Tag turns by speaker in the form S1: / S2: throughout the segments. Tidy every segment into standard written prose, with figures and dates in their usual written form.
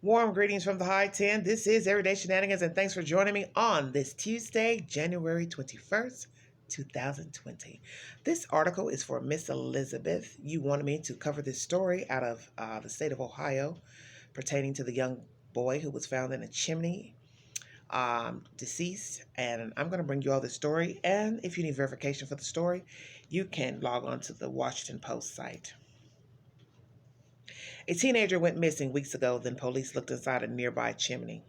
S1: Warm greetings from the High 10. This is Everyday Shenanigans, and thanks for joining me on this Tuesday, January 21st, 2020. This article is for Miss Elizabeth. You wanted me to cover this story out of the state of Ohio pertaining to the young boy who was found in a chimney, deceased. And I'm going to bring you all this story. And if you need verification for the story, you can log on to the Washington Post site. A teenager went missing weeks ago, then police looked inside a nearby chimney.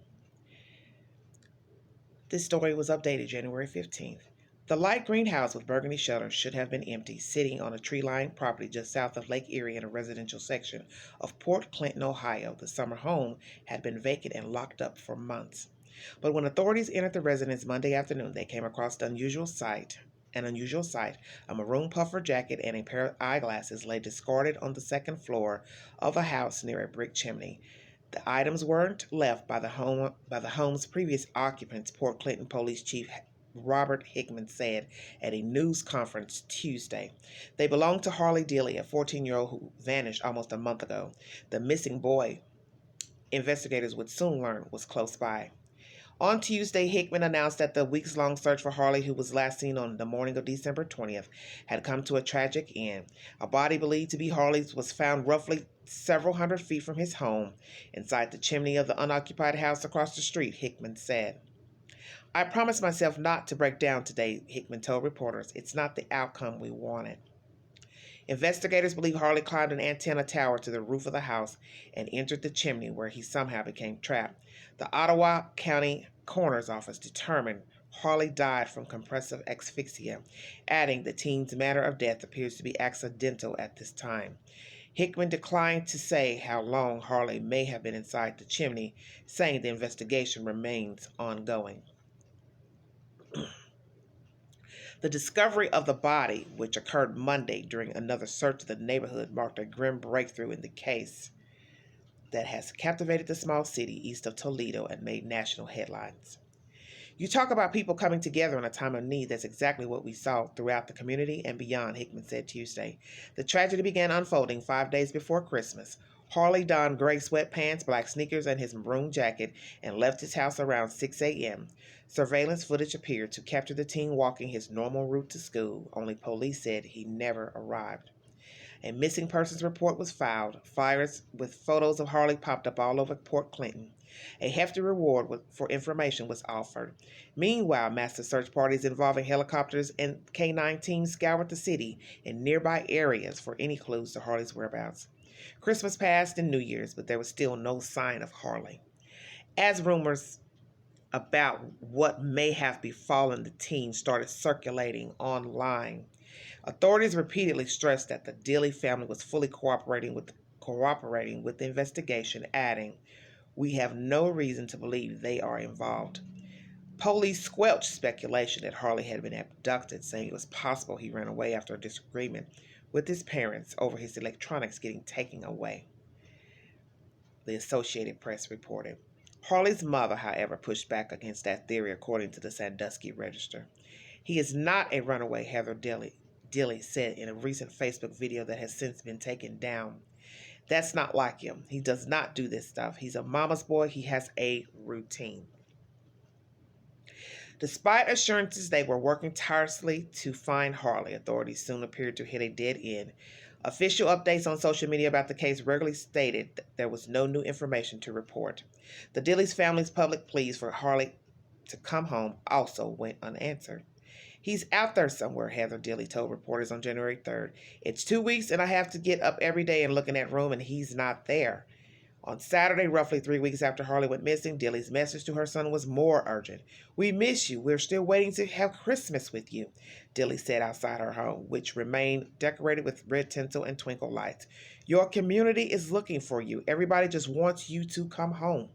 S1: This story was updated January 15th. The light green house with burgundy shutters should have been empty, sitting on a tree-lined property just south of Lake Erie in a residential section of Port Clinton, Ohio. The summer home had been vacant and locked up for months. But when authorities entered the residence Monday afternoon, they came across an unusual sight. A maroon puffer jacket and a pair of eyeglasses lay discarded on the second floor of a house near a brick chimney. The items weren't left by the home's previous occupants, Port Clinton Police Chief Robert Hickman said at a news conference Tuesday. They belonged to Harley Dilly, a 14-year-old who vanished almost a month ago. The missing boy, investigators would soon learn, was close by. On Tuesday, Hickman announced that the weeks-long search for Harley, who was last seen on the morning of December 20th, had come to a tragic end. A body believed to be Harley's was found roughly several hundred feet from his home, inside the chimney of the unoccupied house across the street, Hickman said. I promised myself not to break down today, Hickman told reporters. It's not the outcome we wanted. Investigators believe Harley climbed an antenna tower to the roof of the house and entered the chimney, where he somehow became trapped. The Ottawa County Coroner's Office determined Harley died from compressive asphyxia, adding the teen's manner of death appears to be accidental at this time. Hickman declined to say how long Harley may have been inside the chimney, saying the investigation remains ongoing. The discovery of the body, which occurred Monday during another search of the neighborhood, marked a grim breakthrough in the case that has captivated the small city east of Toledo and made national headlines. You talk about people coming together in a time of need. That's exactly what we saw throughout the community and beyond, Hickman said Tuesday. The tragedy began unfolding 5 days before Christmas. Harley donned gray sweatpants, black sneakers, and his maroon jacket and left his house around 6 a.m. Surveillance footage appeared to capture the teen walking his normal route to school, only police said he never arrived. A missing persons report was filed. Flyers with photos of Harley popped up all over Port Clinton. A hefty reward for information was offered. Meanwhile, massive search parties involving helicopters and K-9 teams scoured the city and nearby areas for any clues to Harley's whereabouts. Christmas passed and New Year's, but there was still no sign of Harley. As rumors about what may have befallen the teen started circulating online, authorities repeatedly stressed that the Dilly family was fully cooperating with the investigation, adding, "We have no reason to believe they are involved." Police squelched speculation that Harley had been abducted, saying it was possible he ran away after a disagreement with his parents over his electronics getting taken away, the Associated Press reported. Harley's mother, however, pushed back against that theory, according to the Sandusky Register. He is not a runaway, Heather Dilly said in a recent Facebook video that has since been taken down. That's not like him. He does not do this stuff. He's a mama's boy. He has a routine. Despite assurances they were working tirelessly to find Harley, authorities soon appeared to hit a dead end. Official updates on social media about the case regularly stated that there was no new information to report. The Dilly's family's public pleas for Harley to come home also went unanswered. He's out there somewhere, Heather Dilly told reporters on January 3rd. It's 2 weeks and I have to get up every day and look in that room and he's not there. On Saturday, roughly 3 weeks after Harley went missing, Dilly's message to her son was more urgent. "We miss you. We're still waiting to have Christmas with you," Dilly said outside her home, which remained decorated with red tinsel and twinkle lights. "Your community is looking for you. Everybody just wants you to come home."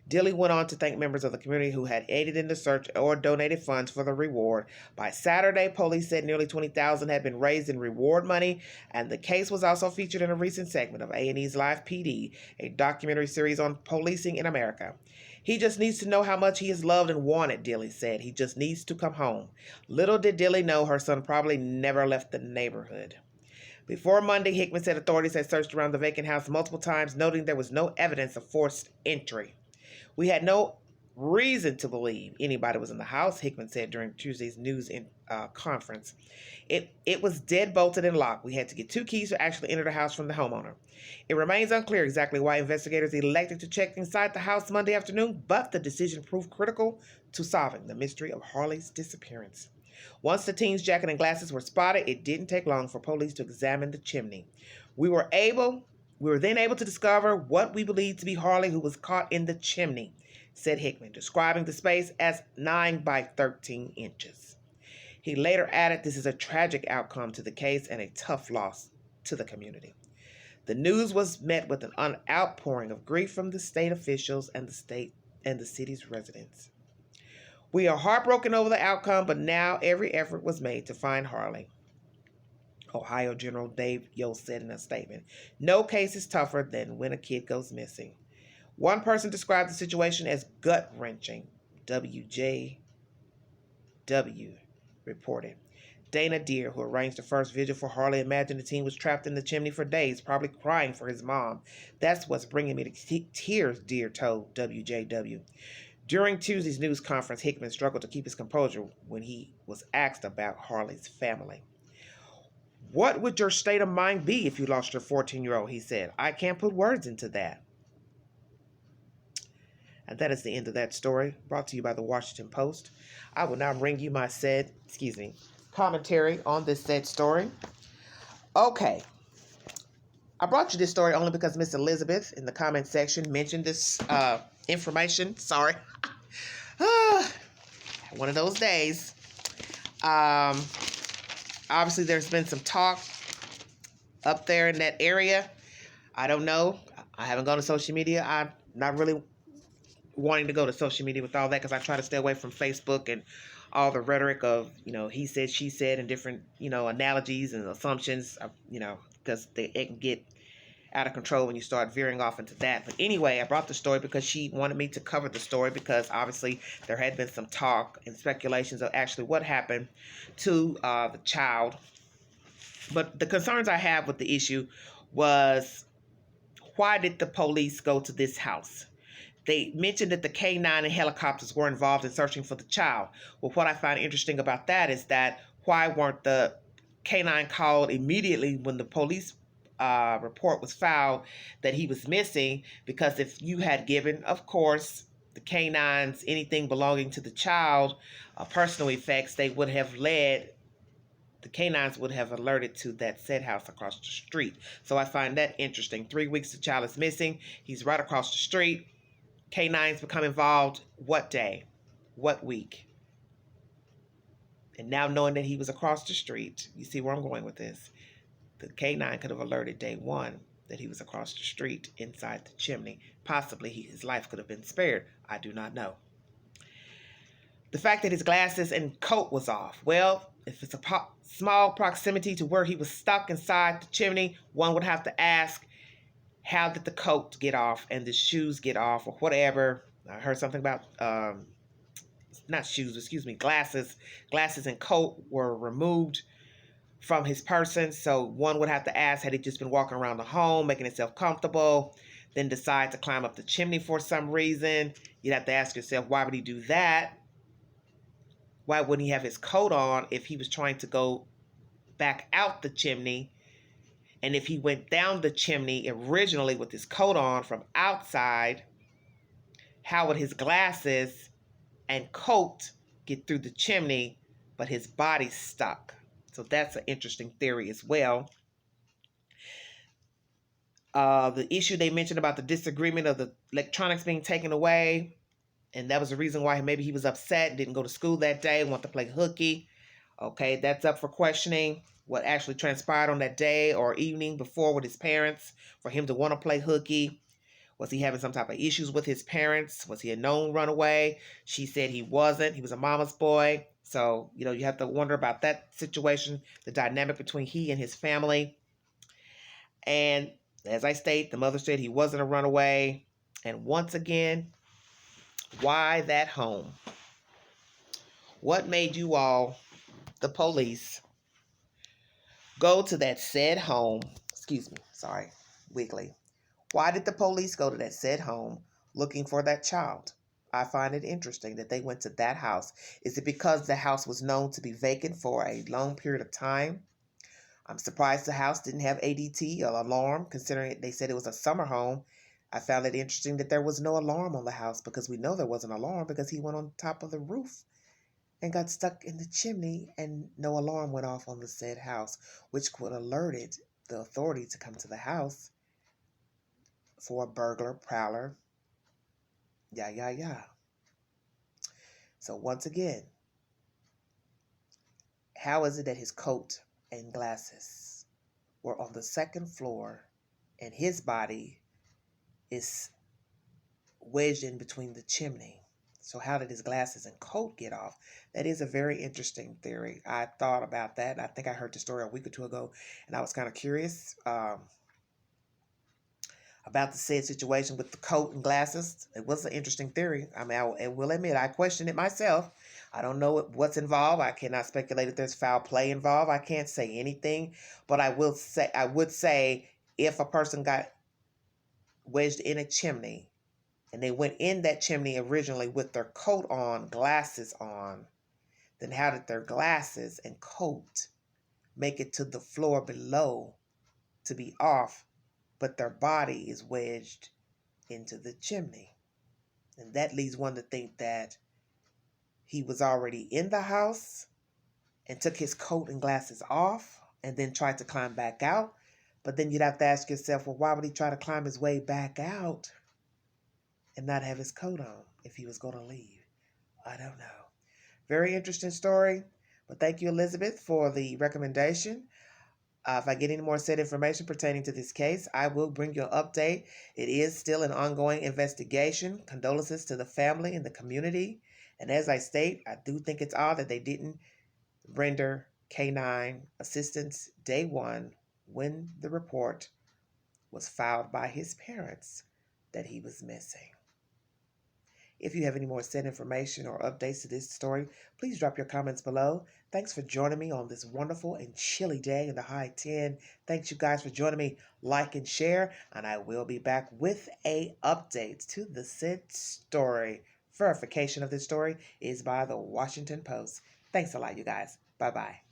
S1: Dilly went on to thank members of the community who had aided in the search or donated funds for the reward. By Saturday, police said nearly $20,000 had been raised in reward money, and the case was also featured in a recent segment of A&E's Live PD, a documentary series on policing in America. "He just needs to know how much he is loved and wanted," Dilly said. "He just needs to come home." Little did Dilly know her son probably never left the neighborhood. Before Monday, Hickman said authorities had searched around the vacant house multiple times, noting there was no evidence of forced entry. We had no reason to believe anybody was in the house, Hickman said during Tuesday's news conference. It was dead bolted and locked. We had to get 2 keys to actually enter the house from the homeowner. It remains unclear exactly why investigators elected to check inside the house Monday afternoon, but the decision proved critical to solving the mystery of Harley's disappearance. Once the teen's jacket and glasses were spotted, it didn't take long for police to examine the chimney. We were then able to discover what we believed to be Harley, who was caught in the chimney, said Hickman, describing the space as 9 by 13 inches. He later added, "This is a tragic outcome to the case and a tough loss to the community." The news was met with an outpouring of grief from the state officials and the city's residents. "We are heartbroken over the outcome, but now every effort was made to find Harley," Ohio General Dave Yost said in a statement. "No case is tougher than when a kid goes missing." One person described the situation as gut-wrenching. WJW reported. Dana Deere, who arranged the first vigil for Harley, imagined the teen was trapped in the chimney for days, probably crying for his mom. "That's what's bringing me to tears," Deere told WJW. During Tuesday's news conference, Hickman struggled to keep his composure when he was asked about Harley's family. "What would your state of mind be if you lost your 14-year-old?" he said. "I can't put words into that." And that is the end of that story, brought to you by the Washington Post. I will now bring you my commentary on this said story. Okay. I brought you this story only because Miss Elizabeth in the comment section mentioned this information. Sorry. One of those days. Obviously, there's been some talk up there in that area. I don't know. I haven't gone to social media. I'm not really wanting to go to social media with all that because I try to stay away from Facebook and all the rhetoric of, he said, she said, and different, analogies and assumptions, because it can get out of control when you start veering off into that. But anyway, I brought the story because she wanted me to cover the story because obviously there had been some talk and speculations of actually what happened to the child. But the concerns I have with the issue was, why did the police go to this house? They mentioned that the K-9 and helicopters were involved in searching for the child. Well, what I find interesting about that is that why weren't the K-9 called immediately when the police report was filed that he was missing? Because if you had given, of course, the K-9s anything belonging to the child, personal effects, the K-9s would have alerted to that said house across the street. So I find that interesting. 3 weeks the child is missing. He's right across the street. K-9s become involved what day? What week? And now knowing that he was across the street, you see where I'm going with this. The K-9 could have alerted day one that he was across the street inside the chimney. Possibly his life could have been spared. I do not know. The fact that his glasses and coat was off. Well, if it's a small proximity to where he was stuck inside the chimney, one would have to ask, how did the coat get off and the shoes get off or whatever? I heard something about, not shoes, excuse me, glasses. Glasses and coat were removed from his person. So one would have to ask, had he just been walking around the home, making himself comfortable, then decide to climb up the chimney for some reason? You'd have to ask yourself, why would he do that? Why wouldn't he have his coat on if he was trying to go back out the chimney? And if he went down the chimney originally with his coat on from outside, how would his glasses and coat get through the chimney, but his body's stuck? So that's an interesting theory as well. The issue they mentioned about the disagreement of the electronics being taken away, and that was the reason why maybe he was upset, didn't go to school that day, wanted to play hooky. Okay, that's up for questioning. What actually transpired on that day or evening before with his parents for him to want to play hooky. Was he having some type of issues with his parents? Was he a known runaway? She said he wasn't. He was a mama's boy. So, you have to wonder about that situation, the dynamic between he and his family. And as I state, the mother said he wasn't a runaway. And once again, why that home? What made you all, the police, go to that said home. Excuse me, sorry, Wiggly. Why did the police go to that said home looking for that child? I find it interesting that they went to that house. Is it because the house was known to be vacant for a long period of time? I'm surprised the house didn't have ADT or alarm, considering they said it was a summer home. I found it interesting that there was no alarm on the house because we know there was an alarm because he went on top of the roof and got stuck in the chimney and no alarm went off on the said house, which would alerted the authority to come to the house for a burglar, prowler, yeah. So once again, how is it that his coat and glasses were on the second floor and his body is wedged in between the chimney? So how did his glasses and coat get off? That is a very interesting theory. I thought about that. I think I heard the story a week or two ago, and I was kind of curious about the said situation with the coat and glasses. It was an interesting theory. I mean, I will admit I questioned it myself. I don't know what's involved. I cannot speculate if there's foul play involved. I can't say anything, but I would say if a person got wedged in a chimney and they went in that chimney originally with their coat on, glasses on, then how did their glasses and coat make it to the floor below to be off, but their body is wedged into the chimney? And that leads one to think that he was already in the house and took his coat and glasses off and then tried to climb back out. But then you'd have to ask yourself, well, why would he try to climb his way back out and not have his coat on if he was going to leave? I don't know. Very interesting story. But thank you, Elizabeth, for the recommendation. If I get any more said information pertaining to this case, I will bring you an update. It is still an ongoing investigation. Condolences to the family and the community. And as I state, I do think it's odd that they didn't render canine assistance day one when the report was filed by his parents that he was missing. If you have any more said information or updates to this story, please drop your comments below. Thanks for joining me on this wonderful and chilly day in the high 10. Thanks you guys for joining me. Like and share, and I will be back with a update to the said story. Verification of this story is by the Washington Post. Thanks a lot, you guys. Bye-bye.